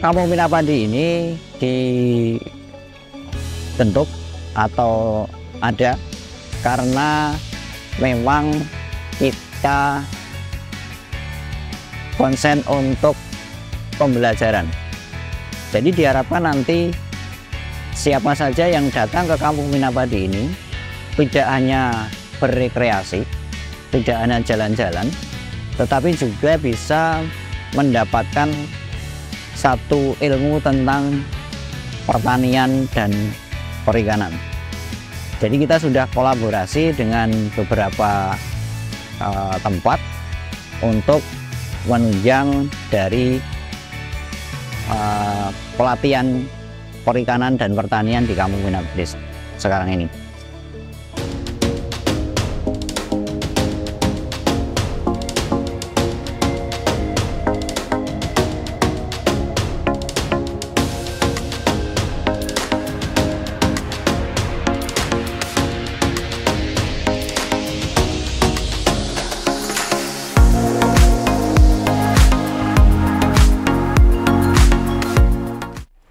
Kampung Minapadi ini dibentuk atau ada karena memang kita konsen untuk pembelajaran. Jadi diharapkan nanti siapa saja yang datang ke Kampung Minapadi ini tidak hanya berrekreasi, tidak hanya jalan-jalan, tetapi juga bisa mendapatkan satu ilmu tentang pertanian dan perikanan. Jadi kita sudah kolaborasi dengan beberapa tempat untuk menunjang dari pelatihan perikanan dan pertanian di Kampung Minapadi sekarang ini.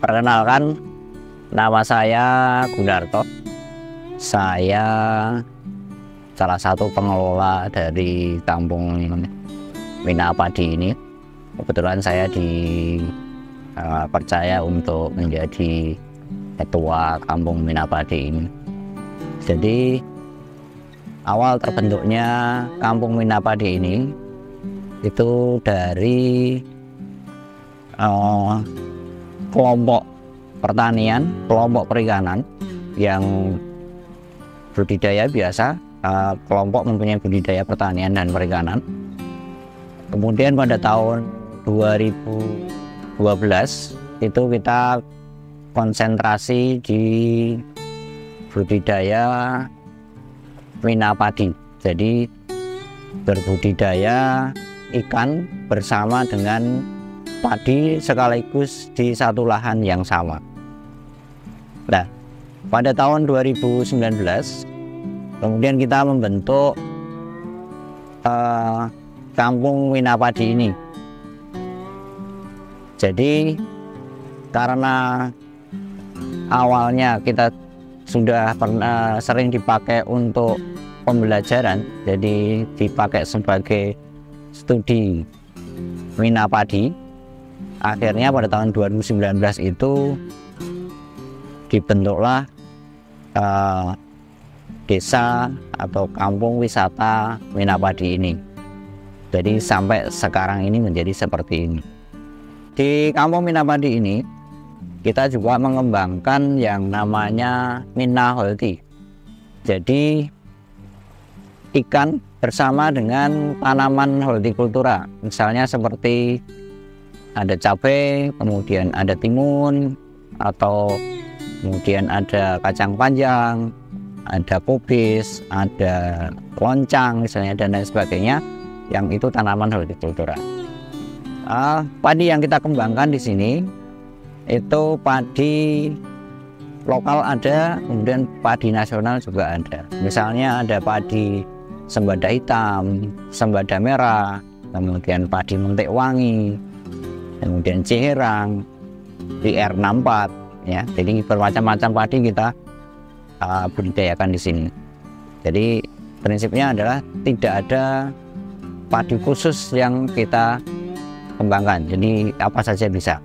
Perkenalkan, nama saya Gunarto. Saya salah satu pengelola dari Kampung Minapadi ini. Kebetulan saya dipercaya untuk menjadi ketua Kampung Minapadi ini. Jadi awal terbentuknya Kampung Minapadi ini itu dari kelompok pertanian, kelompok perikanan yang budidaya biasa, kelompok mempunyai budidaya pertanian dan perikanan. Kemudian pada tahun 2012 itu kita konsentrasi di budidaya Minapadi. Jadi berbudidaya ikan bersama dengan padi sekaligus di satu lahan yang sama. Nah, pada tahun 2019 kemudian kita membentuk Kampung Minapadi ini. Jadi karena awalnya kita sudah pernah sering dipakai untuk pembelajaran, jadi dipakai sebagai studi Minapadi. Akhirnya pada tahun 2019 itu dibentuklah desa atau kampung wisata Minapadi ini. Jadi sampai sekarang ini menjadi seperti ini. Di Kampung Minapadi ini kita juga mengembangkan yang namanya Mina Holti. Jadi ikan bersama dengan tanaman hortikultura, misalnya seperti ada cabai, kemudian ada timun, atau kemudian ada kacang panjang, ada kubis, ada loncang misalnya, dan lain sebagainya, yang itu tanaman hortikultura. Padi yang kita kembangkan di sini itu padi lokal ada, kemudian padi nasional juga ada. Misalnya ada padi sembada hitam, sembada merah, kemudian padi mentik wangi, kemudian Ciherang, PR64, ya. Jadi bermacam-macam padi kita budidayakan di sini. Jadi prinsipnya adalah tidak ada padi khusus yang kita kembangkan. Jadi apa saja bisa.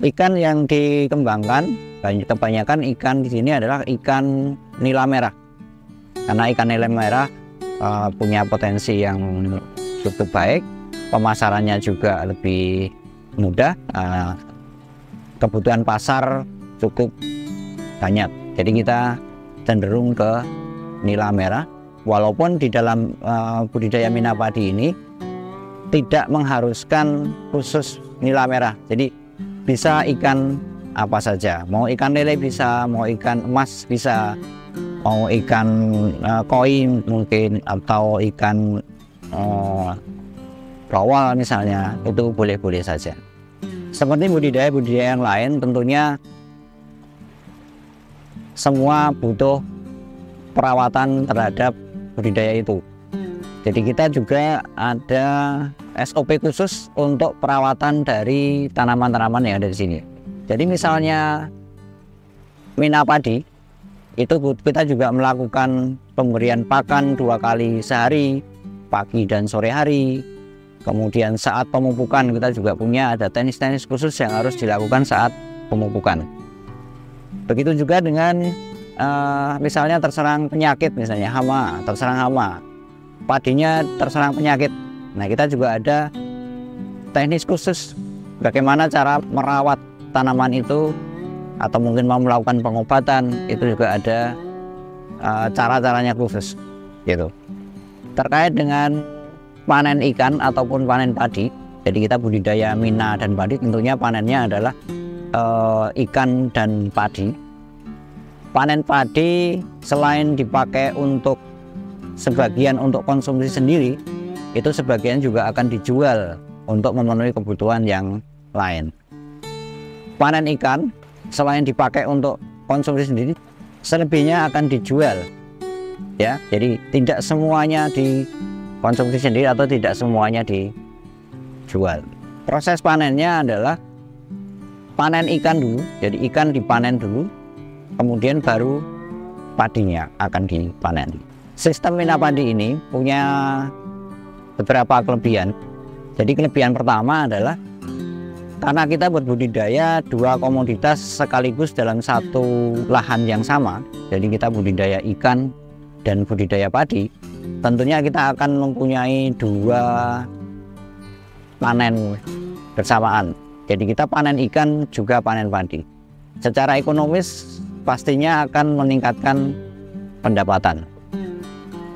Ikan yang dikembangkan kebanyakan ikan di sini adalah ikan nila merah. Karena ikan nila merah punya potensi yang cukup baik. Pemasarannya juga lebih mudah, kebutuhan pasar cukup banyak. Jadi kita cenderung ke nila merah, walaupun di dalam budidaya Minapadi ini tidak mengharuskan khusus nila merah. Jadi bisa ikan apa saja, mau ikan lele bisa, mau ikan emas bisa, mau ikan koi mungkin, atau ikan bawal misalnya, itu boleh-boleh saja. Seperti budidaya-budidaya yang lain, tentunya semua butuh perawatan terhadap budidaya itu. Jadi kita juga ada SOP khusus untuk perawatan dari tanaman-tanaman yang ada di sini. Jadi misalnya mina padi, itu kita juga melakukan pemberian pakan 2 kali sehari, pagi dan sore hari. Kemudian saat pemupukan kita juga punya ada teknis-teknis khusus yang harus dilakukan saat pemupukan. Begitu juga dengan misalnya terserang penyakit, misalnya hama, terserang hama, padinya terserang penyakit. Nah, kita juga ada teknis khusus bagaimana cara merawat tanaman itu, atau mungkin mau melakukan pengobatan, itu juga ada cara-caranya khusus gitu. Terkait dengan panen ikan ataupun panen padi, jadi kita budidaya mina dan padi, tentunya panennya adalah ikan dan padi. Panen padi selain dipakai untuk sebagian untuk konsumsi sendiri, itu sebagian juga akan dijual untuk memenuhi kebutuhan yang lain. Panen ikan selain dipakai untuk konsumsi sendiri, selebihnya akan dijual, ya. Jadi tidak semuanya dikonsumsi sendiri atau tidak semuanya dijual. Proses panennya adalah panen ikan dulu, jadi ikan dipanen dulu, kemudian baru padinya akan dipanen. Sistem mina padi ini punya beberapa kelebihan. Jadi kelebihan pertama adalah karena kita berbudidaya 2 komoditas sekaligus dalam satu lahan yang sama, jadi kita budidaya ikan dan budidaya padi, tentunya kita akan mempunyai 2 panen bersamaan. Jadi kita panen ikan juga panen padi. Secara ekonomis pastinya akan meningkatkan pendapatan.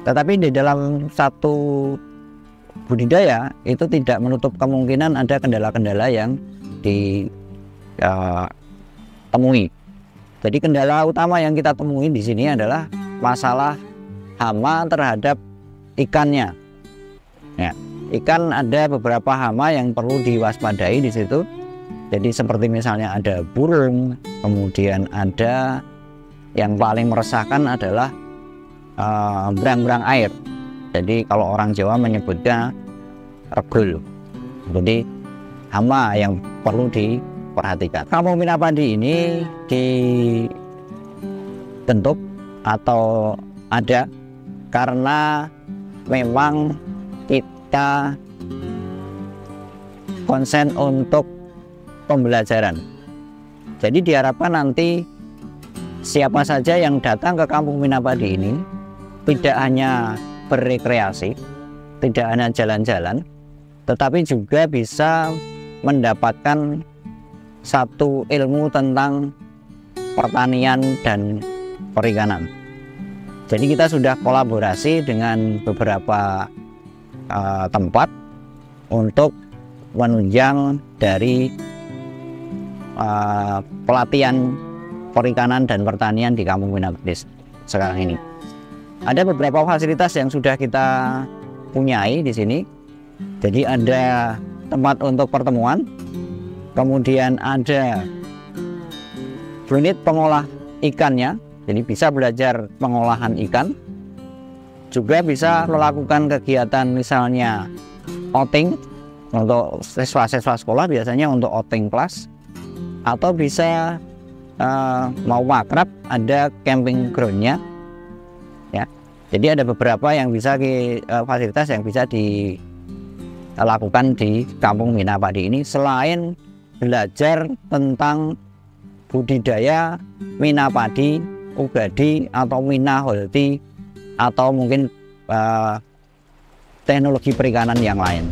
Tetapi di dalam satu budidaya itu tidak menutup kemungkinan ada kendala-kendala yang ditemui. Jadi kendala utama yang kita temui di sini adalah masalah hama terhadap ikannya. Ya, ikan ada beberapa hama yang perlu diwaspadai di situ. Jadi seperti misalnya ada burung, kemudian ada yang paling meresahkan adalah berang-berang air. Jadi kalau orang Jawa menyebutnya regul. Jadi hama yang perlu diperhatikan. Kampung Mina Padi ini dibentuk atau ada karena memang kita konsen untuk pembelajaran. Jadi diharapkan nanti siapa saja yang datang ke Kampung Mina Padi ini tidak hanya berrekreasi, tidak hanya jalan-jalan, tetapi juga bisa mendapatkan satu ilmu tentang pertanian dan perikanan. Jadi kita sudah kolaborasi dengan beberapa tempat untuk menunjang dari pelatihan perikanan dan pertanian di Kampung Mina Padi sekarang ini. Ada beberapa fasilitas yang sudah kita punyai di sini. Jadi ada tempat untuk pertemuan, kemudian ada unit pengolah ikannya, jadi bisa belajar pengolahan ikan, juga bisa melakukan kegiatan misalnya outing untuk siswa-siswa sekolah, biasanya untuk outing kelas, atau bisa mau makrab ada camping groundnya, ya. Jadi ada beberapa yang bisa fasilitas yang bisa dilakukan di Kampung Mina Padi ini selain belajar tentang budidaya mina padi, ugadi atau mina holti atau mungkin teknologi perikanan yang lain.